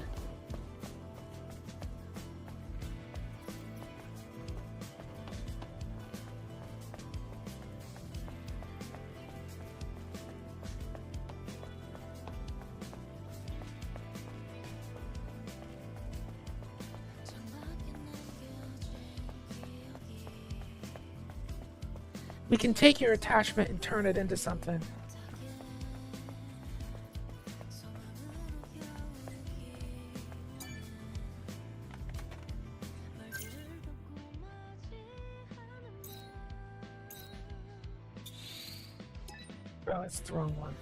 We can take your attachment and turn it into something. Oh, it's the wrong one.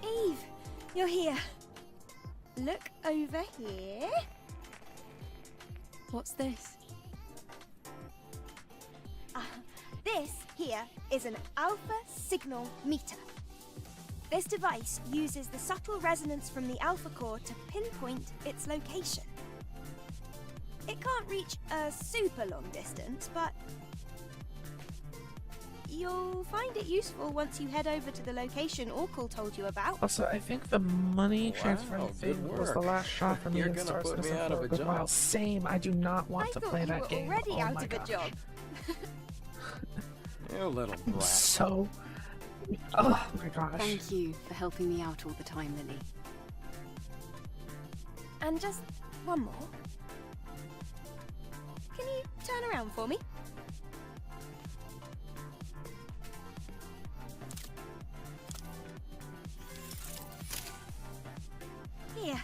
Eve, you're here. Look over here. What's this? This here is an alpha signal meter. This device uses the subtle resonance from the alpha core to pinpoint its location. It can't reach a super long distance, but you'll find it useful once you head over to the location Orkul told you about. Also, I think the money transfer Wow, thing good was the work. last shot for me You're in gonna Star put me Citizen out of for a good while. job. Same, I do not want I to thought play you that were game. already Oh out my of a gosh. job. You little brat. So... Oh my gosh. Thank you for helping me out all the time, Lily. And just one more. Can you turn around for me? Here,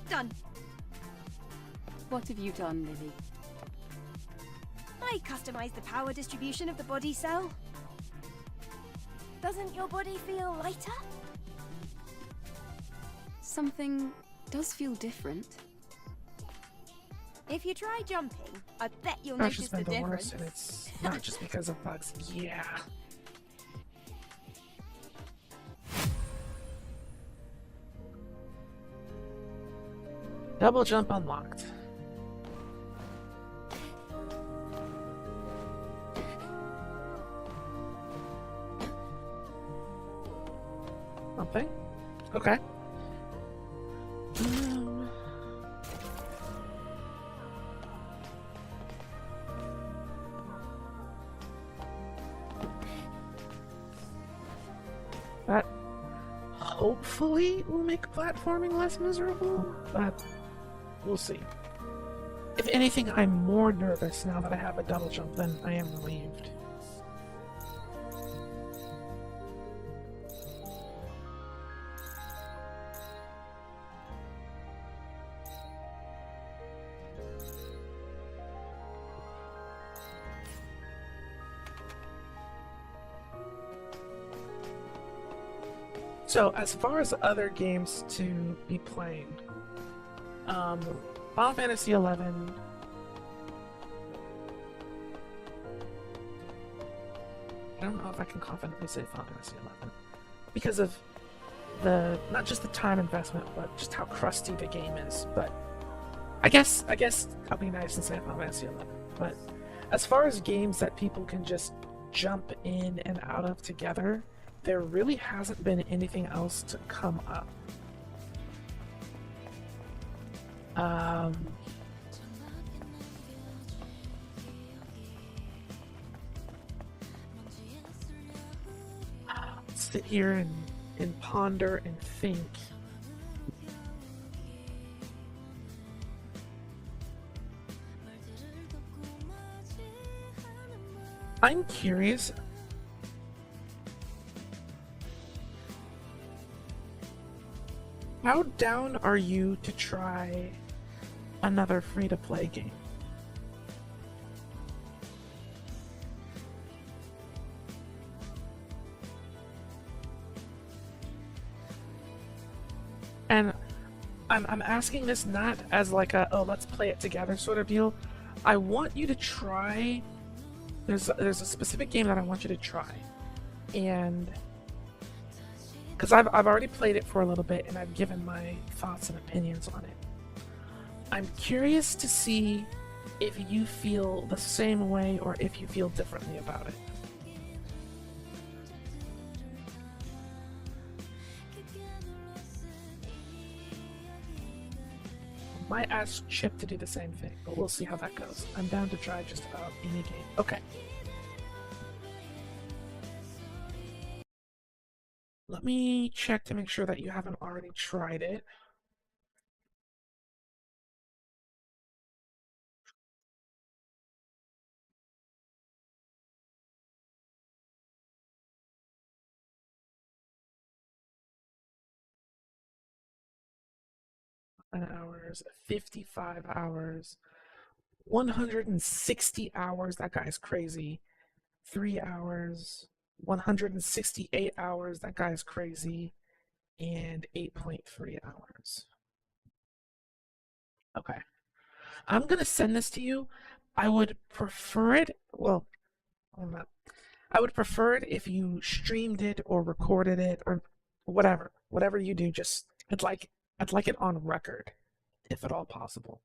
done. What have you done, Lily? I customized the power distribution of the body cell. Doesn't your body feel lighter? Something does feel different. If you try jumping, I bet you'll Gosh, notice it's been the the worst, difference. and it's not just because of bugs. Yeah. Double jump unlocked. Something? Okay. That hopefully will make platforming less miserable, but we'll see. If anything, I'm more nervous now that I have a double jump than I am relieved. So, as far as other games to be playing, Final Fantasy XI. I don't know if I can confidently say Final Fantasy XI because of not just the time investment, but just how crusty the game is. But I guess I'll be nice and say Final Fantasy XI. But as far as games that people can just jump in and out of together, there really hasn't been anything else to come up. Sit here and ponder and think. I'm curious. How down are you to try another free-to-play game? And I'm asking this not as like a, oh, let's play it together sort of deal. I want you to try. There's a specific game that I want you to try, and because I've already played it for a little bit and I've given my thoughts and opinions on it. I'm curious to see if you feel the same way or if you feel differently about it. Might ask Chip to do the same thing, but we'll see how that goes. I'm down to try just about any game. Okay. Let me check to make sure that you haven't already tried it. Hours, 55 hours, 160 hours. That guy's crazy. 3 hours, 168 hours. That guy's crazy. And 8.3 hours. Okay. I'm gonna send this to you. I would prefer it. Well, hold on. I would prefer it if you streamed it or recorded it or whatever. Whatever you do, just I'd like it on record, if at all possible.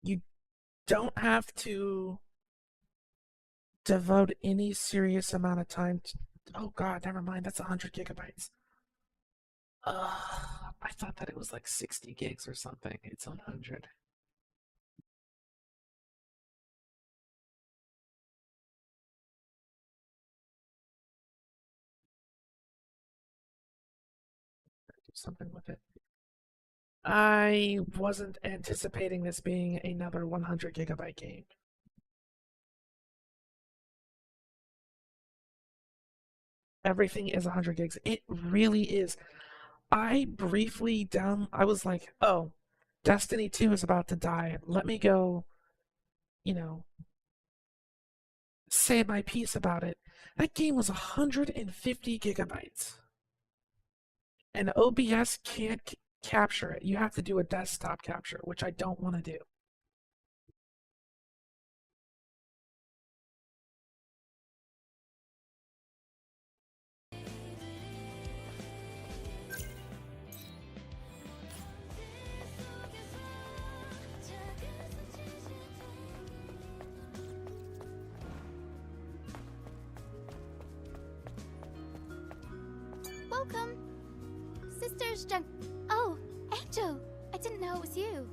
You don't have to devote any serious amount of time to, oh god, never mind, that's 100 gigabytes. I thought that it was like 60 gigs or something. It's 100. Do something with it. I wasn't anticipating this being another 100 gigabyte game. Everything is 100 gigs. It really is. I was like, oh, Destiny 2 is about to die. Let me go, say my piece about it. That game was 150 gigabytes. And OBS can't capture it. You have to do a desktop capture, which I don't want to do. Welcome. Sisters Oh, Angel! I didn't know it was you.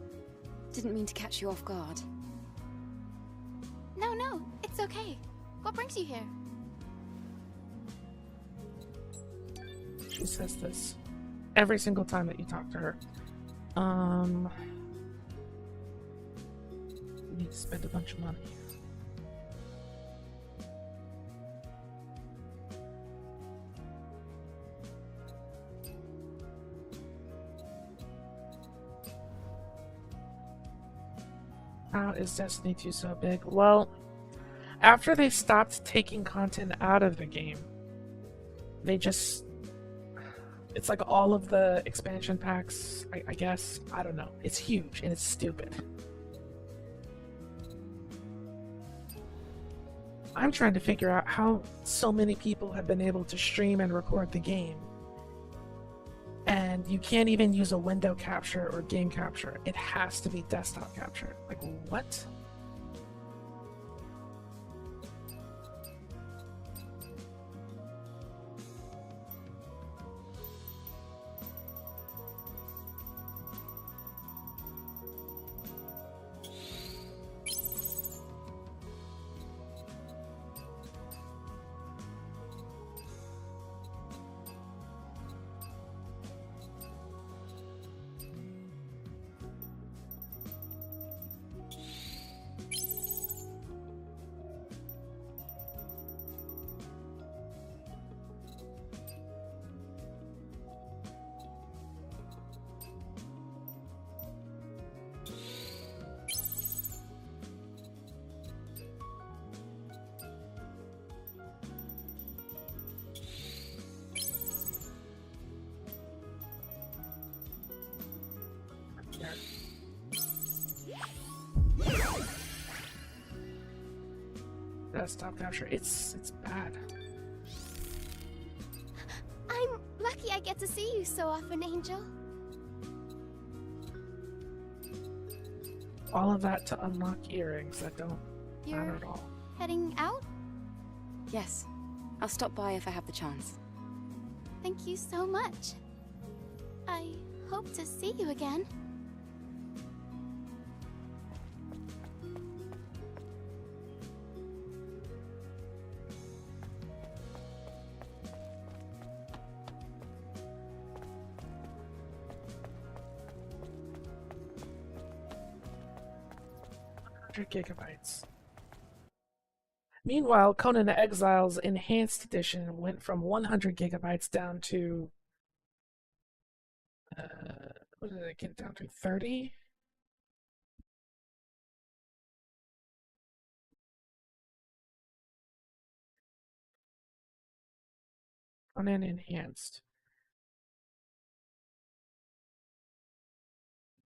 Didn't mean to catch you off guard. No, it's okay. What brings you here? She says this every single time that you talk to her. You need to spend a bunch of money. How is Destiny 2 so big? Well, after they stopped taking content out of the game, they just... It's like all of the expansion packs, I guess. I don't know. It's huge and it's stupid. I'm trying to figure out how so many people have been able to stream and record the game. And you can't even use a window capture or game capture. It has to be desktop capture. Like, what? Desktop capture, it's bad. I'm lucky I get to see you so often, Angel. All of that to unlock earrings that don't matter at all. Heading out? Yes. I'll stop by if I have the chance. Thank you so much. I hope to see you again. Gigabytes. Meanwhile, Conan the Exile's Enhanced Edition went from 100 gigabytes down to what did it get down to? 30? Conan Enhanced.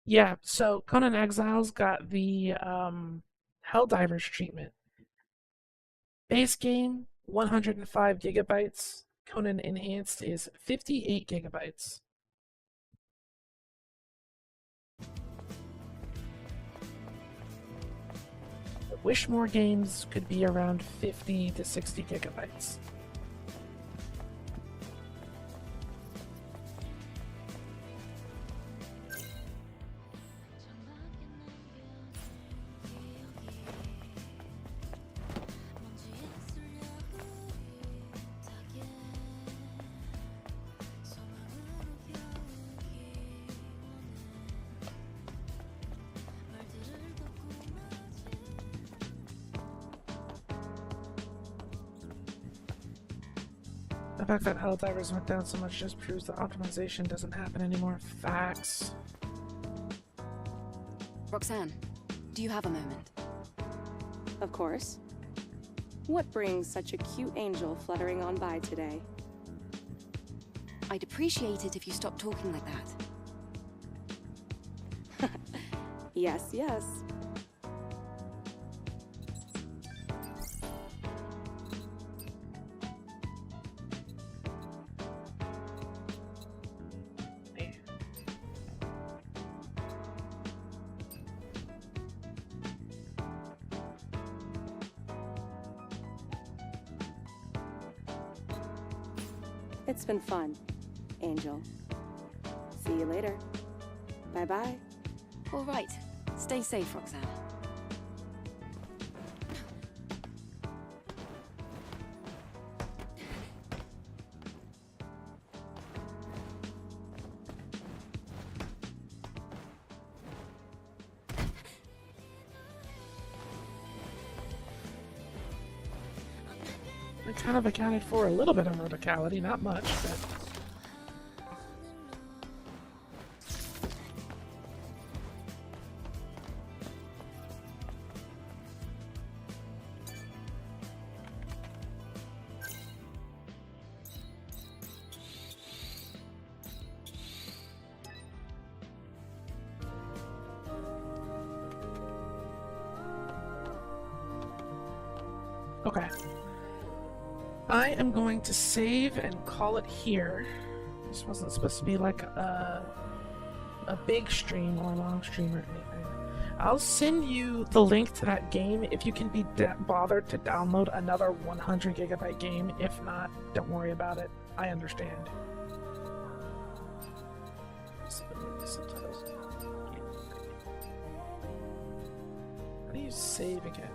Yeah, so Conan Exiles got the Helldivers treatment. Base game, 105 gigabytes. Conan Enhanced is 58 gigabytes. I wish more games could be around 50 to 60 gigabytes. The fact that Helldivers went down so much just proves that optimization doesn't happen anymore. Facts. Roxanne, do you have a moment? Of course. What brings such a cute angel fluttering on by today? I'd appreciate it if you stopped talking like that. Yes, yes. It's been fun, Angel. See you later. Bye-bye. All right. Stay safe, Roxanne. It kind of accounted for a little bit of verticality, not much, but... Okay. I am going to save and call it here. This wasn't supposed to be like a big stream or a long stream or anything. I'll send you the link to that game if you can be bothered to download another 100 gigabyte game. If not, don't worry about it. I understand. How do you save again?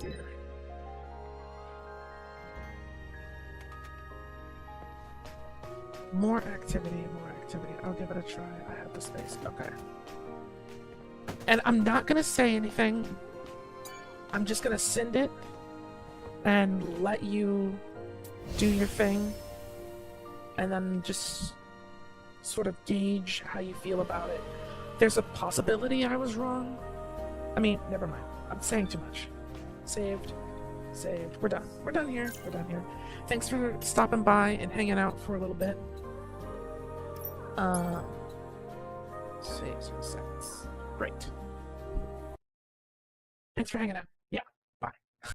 Here. More activity, more activity. I'll give it a try. I have the space. Okay. And I'm not gonna say anything. I'm just gonna send it and let you do your thing, and then just sort of gauge how you feel about it. There's a possibility I was wrong. I mean, never mind. I'm saying too much. Saved. Saved. We're done. We're done here. We're done here. Thanks for stopping by and hanging out for a little bit. Save some seconds. Great. Thanks for hanging out.